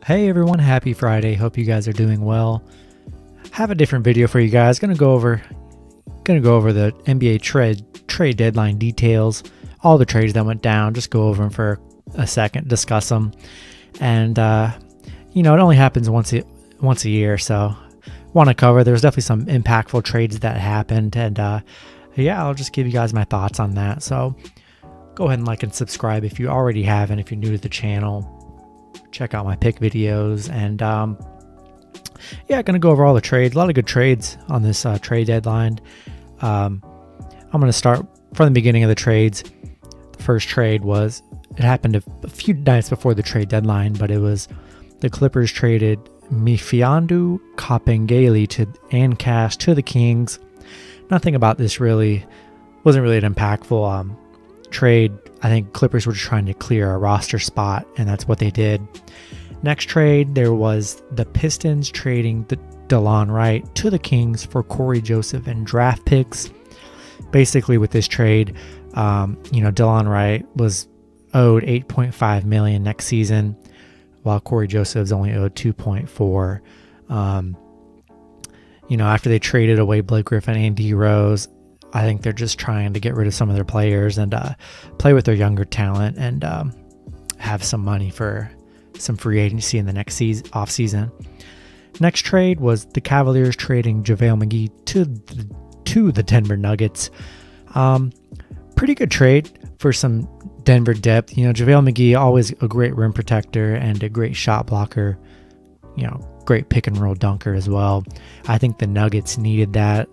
Hey everyone, happy Friday. Hope you guys are doing well. Have a different video for you guys. Gonna go over the NBA trade deadline details, all the trades that went down. Just go over them for a second, discuss them, and it only happens once a year, so want to cover. There's definitely some impactful trades that happened, and yeah, I'll just give you guys my thoughts on that. So go ahead and like and subscribe if you already haven't. If you're new to the channel, check out my pick videos, and yeah, gonna go over all the trades. A lot of good trades on this trade deadline. I'm gonna start from the beginning of the trades. The first trade it happened a few nights before the trade deadline, but it was the Clippers traded Mfiondu Kabengele and Cash to the Kings. Nothing about this wasn't really an impactful trade. I think Clippers were just trying to clear a roster spot, and that's what they did. Next trade, there was the Pistons trading the DeLon Wright to the Kings for Corey Joseph and draft picks. Basically, with this trade, DeLon Wright was owed $8.5 million next season, while Corey Joseph's only owed $2.4 million. After they traded away Blake Griffin and D Rose, I think they're just trying to get rid of some of their players and play with their younger talent and have some money for some free agency in the next off season. Next trade was the Cavaliers trading JaVale McGee to the Denver Nuggets. Pretty good trade for some Denver depth. JaVale McGee, always a great rim protector and a great shot blocker. Great pick and roll dunker as well. I think the Nuggets needed that.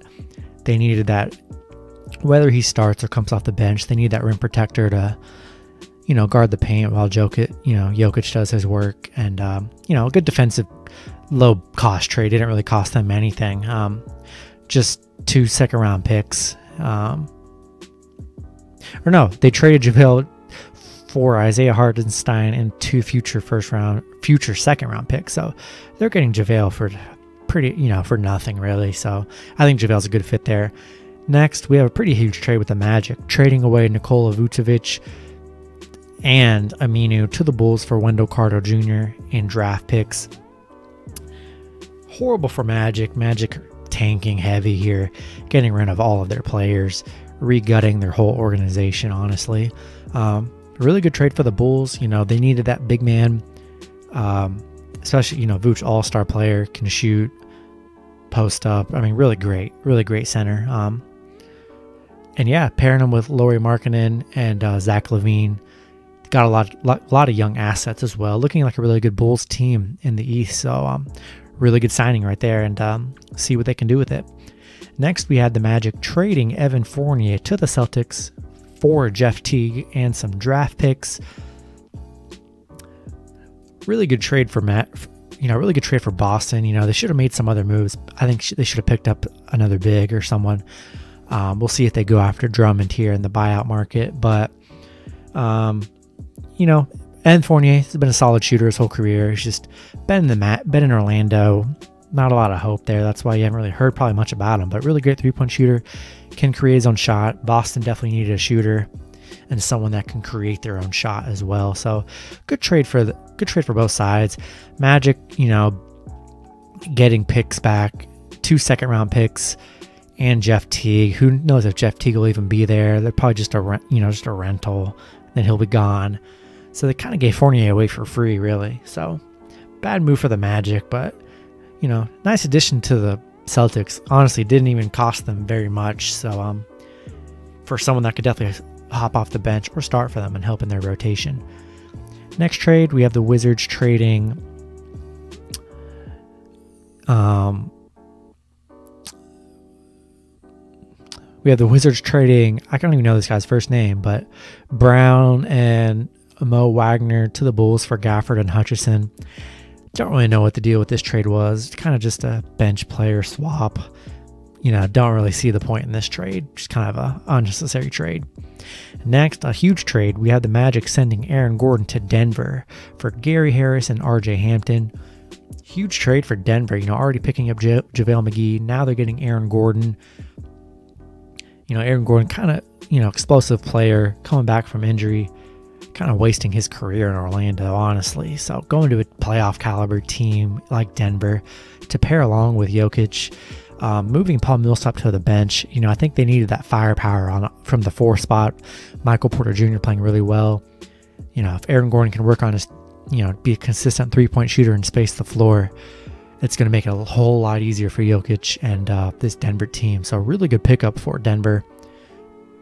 They needed that. Whether he starts or comes off the bench, they need that rim protector to, guard the paint while Jokic does his work. And, a good defensive, low-cost trade. Didn't really cost them anything. Just 2 second-round picks. They traded JaVale for Isaiah Hartenstein and 2 future second-round picks. So they're getting JaVale for for nothing, really. So I think JaVale's a good fit there. Next, we have a pretty huge trade with the Magic, trading away Nicola Vutovich and Aminu to the Bulls for Wendell Carter Jr. and draft picks. Horrible for Magic. Magic tanking heavy here, getting rid of all of their players, re-gutting their whole organization, honestly. Really good trade for the Bulls. They needed that big man, especially, Vooch, all-star player, can shoot, post up. I mean, really great center. And yeah, pairing them with Lauri Markkanen and Zach LaVine, got a lot of young assets as well. Looking like a really good Bulls team in the East. So really good signing right there, and see what they can do with it. Next, we had the Magic trading Evan Fournier to the Celtics for Jeff Teague and some draft picks. Really good trade for really good trade for Boston. They should have made some other moves. I think they should have picked up another big or someone. We'll see if they go after Drummond here in the buyout market. But, Evan Fournier has been a solid shooter his whole career. He's just been in Orlando. Not a lot of hope there. That's why you haven't really heard probably much about him. But really great three-point shooter. Can create his own shot. Boston definitely needed a shooter and someone that can create their own shot as well. So good trade for both sides. Magic, getting picks back, 2 second-round picks, and Jeff Teague. Who knows if Jeff Teague will even be there? They're probably just a rental. Then he'll be gone. So they kind of gave Fournier away for free, really. So bad move for the Magic, but nice addition to the Celtics. Honestly, didn't even cost them very much. So for someone that could definitely hop off the bench or start for them and help in their rotation. Next trade, we have the Wizards trading I don't even know this guy's first name, but Brown and Mo Wagner to the Bulls for Gafford and Hutchison. Don't really know what the deal with this trade was. It's kind of just a bench player swap. Don't really see the point in this trade. Just kind of a unnecessary trade. Next, a huge trade. We have the Magic sending Aaron Gordon to Denver for Gary Harris and RJ Hampton. Huge trade for Denver. Already picking up JaVale McGee. Now they're getting Aaron Gordon. Aaron Gordon, kind of, explosive player coming back from injury. kind of wasting his career in Orlando, honestly. So going to a playoff caliber team like Denver to pair along with Jokic, moving Paul Millsap to the bench, I think they needed that firepower from the 4 spot. Michael Porter Jr. playing really well. If Aaron Gordon can work on his, be a consistent 3-point shooter and space the floor, it's going to make it a whole lot easier for Jokic and this Denver team. So really good pickup for Denver.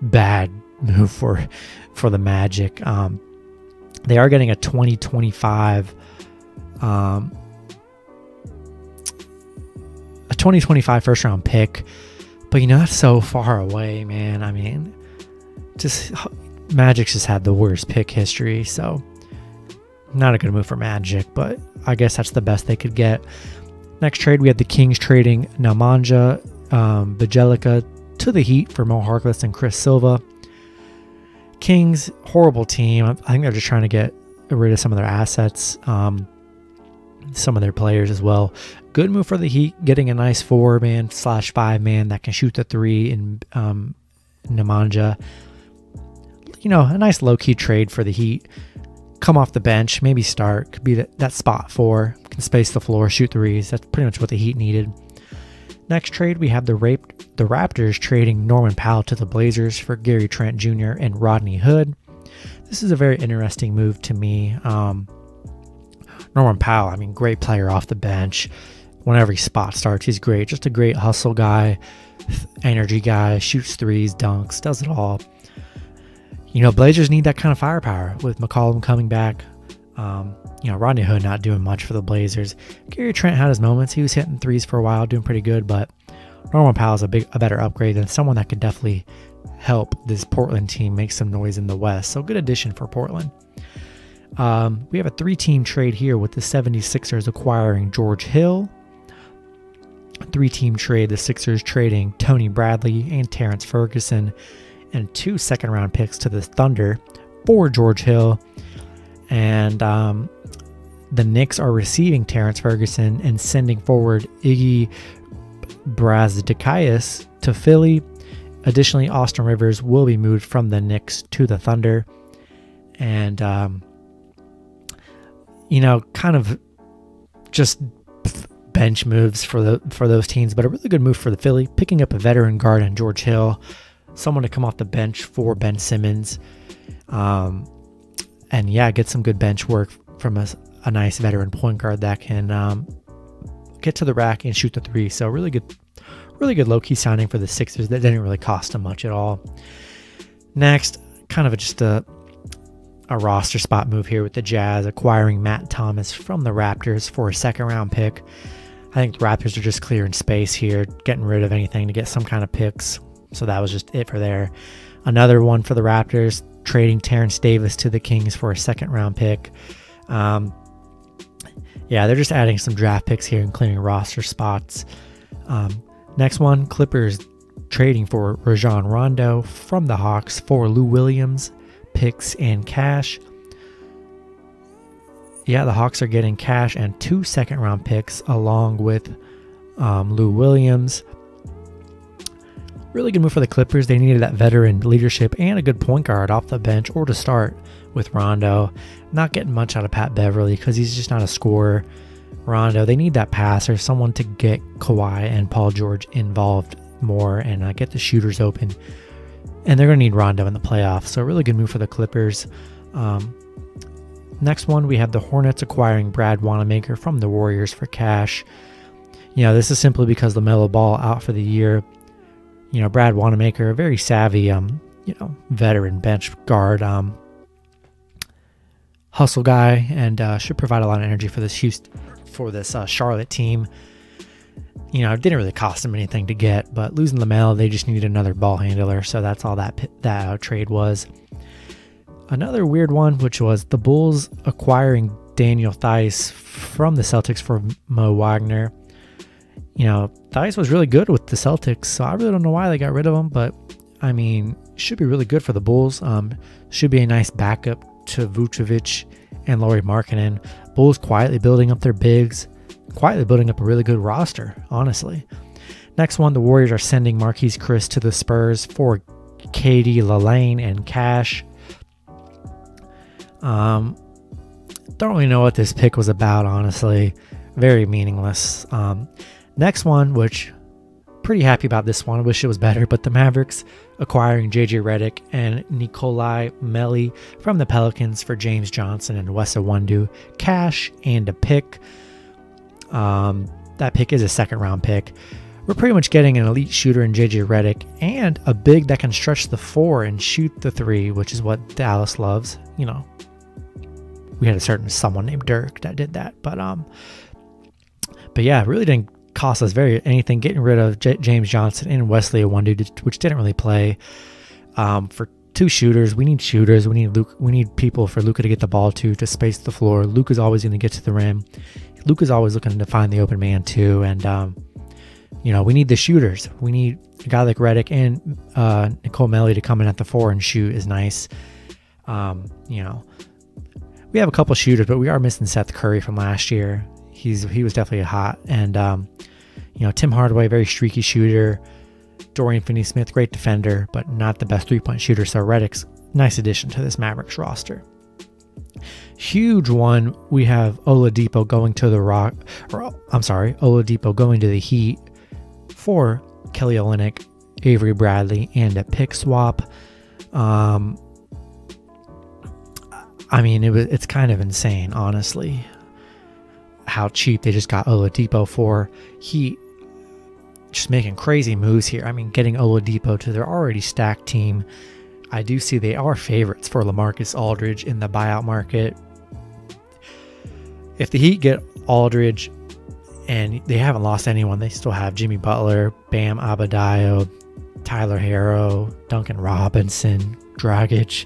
Bad move for the Magic. They are getting a 2025 first round pick, but that's so far away, man. I mean, just Magic's just had the worst pick history, so not a good move for Magic, but I guess that's the best they could get. Next trade, we had the Kings trading Nemanja Bjelica to the Heat for Mo Harkless and Chris Silva. Kings, horrible team. I think they're just trying to get rid of some of their assets, some of their players as well. Good move for the Heat, getting a nice 4-man/5-man that can shoot the 3 in Nemanja. A nice low-key trade for the Heat. Come off the bench, maybe start, could be that spot 4, can space the floor, shoot 3s. That's pretty much what the Heat needed. Next trade, we have the Raptors trading Norman Powell to the Blazers for Gary Trent Jr. and Rodney Hood. This is a very interesting move to me. Norman Powell, great player off the bench. Whenever he spot starts, he's great. Just a great hustle guy, energy guy, shoots 3s, dunks, does it all. Blazers need that kind of firepower with McCollum coming back. Rodney Hood not doing much for the Blazers. Gary Trent had his moments. He was hitting 3s for a while, doing pretty good, but Norman Powell's a better upgrade and someone that could definitely help this Portland team make some noise in the West. So good addition for Portland. We have a 3-team trade here with the 76ers acquiring George Hill. A 3-team trade, the Sixers trading Tony Bradley and Terrence Ferguson, and 2 second-round picks to the Thunder for George Hill. And the Knicks are receiving Terrence Ferguson and sending forward Iggy Brazdeikis to Philly. Additionally, Austin Rivers will be moved from the Knicks to the Thunder. And, kind of just bench moves for those teams, but a really good move for the Philly, picking up a veteran guard in George Hill, someone to come off the bench for Ben Simmons. And get some good bench work from a nice veteran point guard that can get to the rack and shoot the 3. So really good low-key signing for the Sixers that didn't really cost them much at all. Next, kind of just a roster spot move here with the Jazz acquiring Matt Thomas from the Raptors for a second-round pick. I think the Raptors are just clearing space here, getting rid of anything to get some kind of picks. So that was just it for there. Another one for the Raptors, trading Terrence Davis to the Kings for a second-round pick. They're just adding some draft picks here and clearing roster spots. Next one, Clippers trading for Rajon Rondo from the Hawks for Lou Williams, picks and cash. The Hawks are getting cash and 2 second-round picks along with Lou Williams. Really good move for the Clippers. They needed that veteran leadership and a good point guard off the bench or to start with Rondo. Not getting much out of Pat Beverly because he's just not a scorer. Rondo, they need that passer, someone to get Kawhi and Paul George involved more and get the shooters open. And they're going to need Rondo in the playoffs. So a really good move for the Clippers. Next one, we have the Hornets acquiring Brad Wanamaker from the Warriors for cash. This is simply because LaMelo Ball out for the year. Brad Wanamaker, a very savvy, veteran bench guard, hustle guy, and should provide a lot of energy for this Charlotte team. It didn't really cost them anything to get, but losing LaMelo, they just needed another ball handler, so that's all that trade was. Another weird one, which was the Bulls acquiring Daniel Theis from the Celtics for Mo Wagner. Theis was really good with the Celtics, so I really don't know why they got rid of him, but should be really good for the Bulls. Should be a nice backup to Vutovich and Lauri Markkanen. Bulls quietly building up their bigs, quietly building up a really good roster, honestly. Next one, the Warriors are sending Marquise Chris to the Spurs for KD, Lalane, and cash. Don't really know what this pick was about, honestly. Very meaningless. Next one, which pretty happy about this one. Wish it was better, but the Mavericks acquiring JJ Redick and Nicola Melli from the Pelicans for James Johnson and Wes Iwundu, cash and a pick. That pick is a second-round pick. We're pretty much getting an elite shooter in JJ Redick and a big that can stretch the 4 and shoot the 3, which is what Dallas loves. You know, we had a certain someone named Dirk that did that, but yeah, it really didn't cost us anything getting rid of James Johnson and Wesley Iwundu, which didn't really play. For 2 shooters, we need shooters. We need people for Luka to get the ball to space the floor. Luka's always going to get to the rim. Luka's always looking to find the open man too, and you know, we need the shooters. We need a guy like Redick and Nicola Melli to come in at the 4 and shoot is nice. You know, we have a couple shooters, but we are missing Seth Curry from last year. He was definitely hot, and you know, Tim Hardaway, very streaky shooter. Dorian Finney-Smith, great defender, but not the best 3-point shooter. So Redick's nice addition to this Mavericks roster. Huge one. We have Oladipo going to the Oladipo going to the Heat for Kelly Olynyk, Avery Bradley, and a pick swap. I mean, it's kind of insane, honestly, how cheap they just got Oladipo for. Heat just making crazy moves here. I mean, getting Oladipo to their already stacked team. I do see they are favorites for LaMarcus Aldridge in the buyout market. If the Heat get Aldridge and they haven't lost anyone, they still have Jimmy Butler, Bam Adebayo, Tyler Herro, Duncan Robinson, Dragic.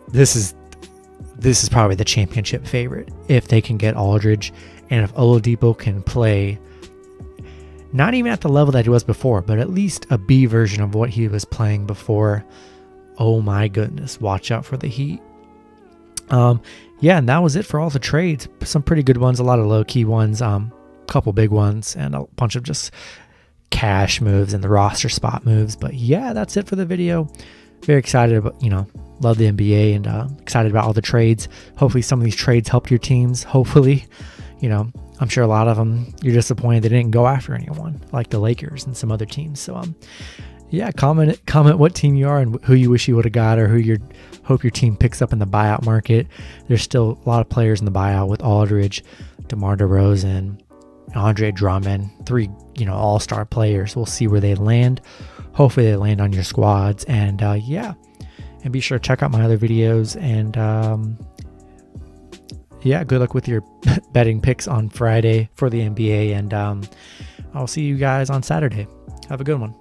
This is probably the championship favorite if they can get Aldridge, and if Oladipo can play not even at the level that he was before, but at least a B version of what he was playing before. Oh my goodness, watch out for the Heat. Yeah, and that was it for all the trades. Some pretty good ones, a lot of low-key ones, couple big ones, and a bunch of just cash moves and the roster spot moves. But yeah, that's it for the video. Very excited about, you know, love the NBA, and excited about all the trades. Hopefully some of these trades helped your teams. Hopefully, you know, I'm sure a lot of them you're disappointed they didn't go after anyone like the Lakers and some other teams. So yeah, comment what team you are and who you wish you would have got, or who you hope your team picks up in the buyout market. There's still a lot of players in the buyout with Aldridge, DeMar DeRozan, Andre Drummond, 3, you know, all-star players. We'll see where they land. Hopefully they land on your squads. And yeah, and be sure to check out my other videos. And yeah, good luck with your betting picks on Friday for the NBA. And I'll see you guys on Saturday. Have a good one.